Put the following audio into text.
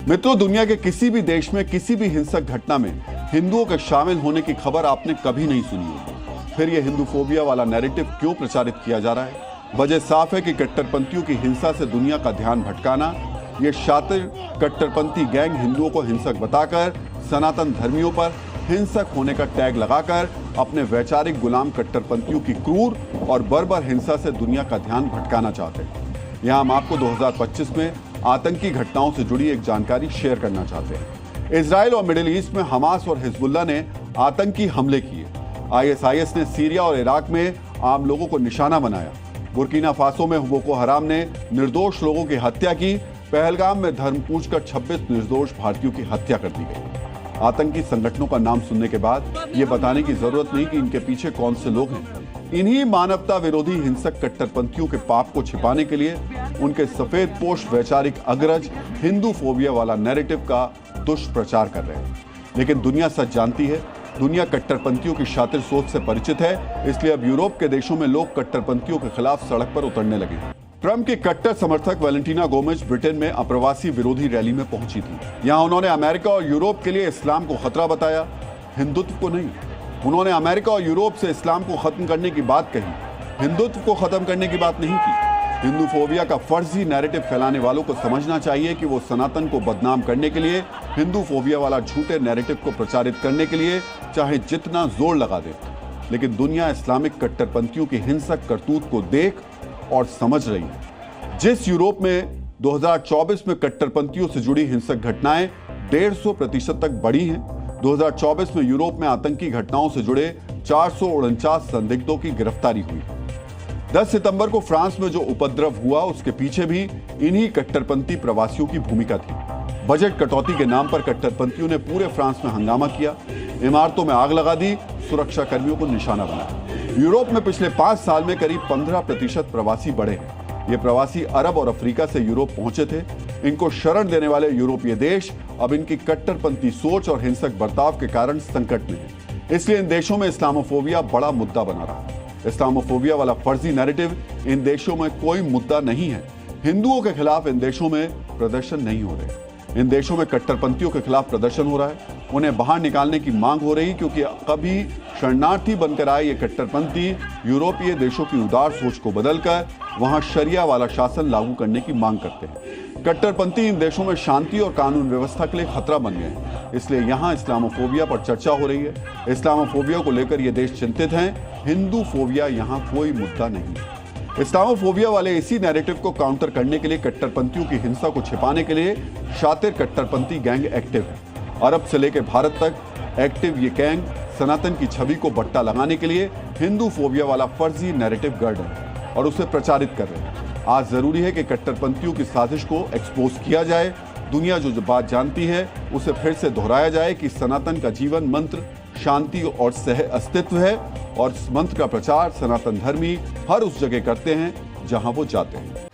मित्रों, दुनिया के किसी भी देश में किसी भी हिंसक घटना में हिंदुओं के शामिल होने की खबर आपने कभी नहीं सुनी होगी। फिर यह हिंदूफोबिया वाला नैरेटिव क्यों प्रचारित किया जा रहा है? वजह साफ है कि कट्टरपंथियों की हिंसा से दुनिया का ध्यान भटकाना, ये शातिर कट्टरपंथी गैंग हिंदुओं को हिंसक बताकर सनातन धर्मियों पर हिंसक होने का टैग लगाकर अपने वैचारिक गुलाम कट्टरपंथियों की क्रूर और बर्बर हिंसा से दुनिया का ध्यान भटकाना चाहते हैं। यहाँ हम आपको 2025 में आतंकी घटनाओं से जुड़ी एक जानकारी शेयर करना चाहते हैं। इजराइल और मिडिल ईस्ट में हमास और हिजबुल्लाह ने आतंकी हमले किए। आईएसआईएस ने सीरिया और इराक में आम लोगों को निशाना बनाया। बुर्किना फासो में बोको हराम ने निर्दोष लोगों की हत्या की। पहलगाम में धर्म पूछकर 26 निर्दोष भारतीयों की हत्या कर दी गई। आतंकी संगठनों का नाम सुनने के बाद ये बताने की जरूरत नहीं कि इनके पीछे कौन से लोग हैं। इन्हीं मानवता विरोधी हिंसक कट्टरपंथियों के पाप को छिपाने के लिए उनके सफेद पोश वैचारिक अग्रज हिंदू फोबिया वाला नैरेटिव का दुष्प्रचार कर रहे हैं। लेकिन दुनिया सच जानती है, दुनिया कट्टरपंथियों की शातिर सोच से परिचित है। इसलिए अब यूरोप के देशों में लोग कट्टरपंथियों के खिलाफ सड़क पर उतरने लगे हैं। ट्रंप की कट्टर समर्थक वैलेंटीना गोमेज ब्रिटेन में अप्रवासी विरोधी रैली में पहुंची थी। यहां उन्होंने अमेरिका और यूरोप के लिए इस्लाम को खतरा बताया, हिंदुत्व को नहीं। उन्होंने अमेरिका और यूरोप से इस्लाम को खत्म करने की बात कही, हिंदुत्व को खत्म करने की बात नहीं की। हिंदू फोबिया का फर्जी नैरेटिव फैलाने वालों को समझना चाहिए कि वो सनातन को बदनाम करने के लिए, हिंदू फोबिया वाला झूठे नैरेटिव को प्रचारित करने के लिए चाहे जितना जोर लगा दे, लेकिन दुनिया इस्लामिक कट्टरपंथियों की हिंसक करतूत को देख और समझ रही है। जिस यूरोप में 2024 में कट्टरपंथियों से जुड़ी हिंसक घटनाएं 150% तक बढ़ी हैं, 2024 में यूरोप में आतंकी घटनाओं से जुड़े 449 संदिग्धों की गिरफ्तारी हुई। 10 सितंबर को फ्रांस में जो उपद्रव हुआ उसके पीछे भी इन्हीं कट्टरपंथी प्रवासियों की भूमिका थी। बजट कटौती के नाम पर कट्टरपंथियों ने पूरे फ्रांस में हंगामा किया, इमारतों में आग लगा दी, सुरक्षा कर्मियों को निशाना बनाया। यूरोप में पिछले 5 साल में करीब 15% प्रवासी बढ़े हैं। ये प्रवासी अरब और अफ्रीका से यूरोप पहुंचे थे। इनको शरण देने वाले यूरोपीय देश अब इनकी कट्टरपंथी सोच और हिंसक बर्ताव के कारण संकट में है। इसलिए इन देशों में इस्लामोफोबिया बड़ा मुद्दा बना रहा है। इस्लामोफोबिया वाला फर्जी नैरेटिव इन देशों में कोई मुद्दा नहीं है। हिंदुओं के खिलाफ इन देशों में प्रदर्शन नहीं हो रहे। इन देशों में कट्टरपंथियों के खिलाफ प्रदर्शन हो रहा है। उन्हें बाहर निकालने की मांग हो रही, क्योंकि कभी शरणार्थी बनकर आए ये कट्टरपंथी यूरोपीय देशों की उदार सोच को बदलकर वहां शरिया वाला शासन लागू करने की मांग करते हैं। कट्टरपंथी इन देशों में शांति और कानून व्यवस्था के लिए खतरा बन गए हैं। इसलिए यहां इस्लामोफोबिया पर चर्चा हो रही है। इस्लामोफोबिया को लेकर ये देश चिंतित हैं। हिंदू फोबिया यहां कोई मुद्दा नहीं है। इस्लामोफोबिया वाले इसी नैरेटिव को काउंटर करने के लिए, कट्टरपंथियों की हिंसा को छिपाने के लिए शातिर कट्टरपंथी गैंग एक्टिव है। अरब से लेकर भारत तक एक्टिव ये गैंग सनातन की छवि को बट्टा लगाने के लिए हिंदू फोबिया वाला फर्जी नैरेटिव गढ़ है और उसे प्रचारित कर रहे हैं। आज जरूरी है कि कट्टरपंथियों की साजिश को एक्सपोज किया जाए। दुनिया जो बात जानती है उसे फिर से दोहराया जाए कि सनातन का जीवन मंत्र शांति और सह अस्तित्व है, और इस मंत्र का प्रचार सनातन धर्मी हर उस जगह करते हैं जहां वो जाते हैं।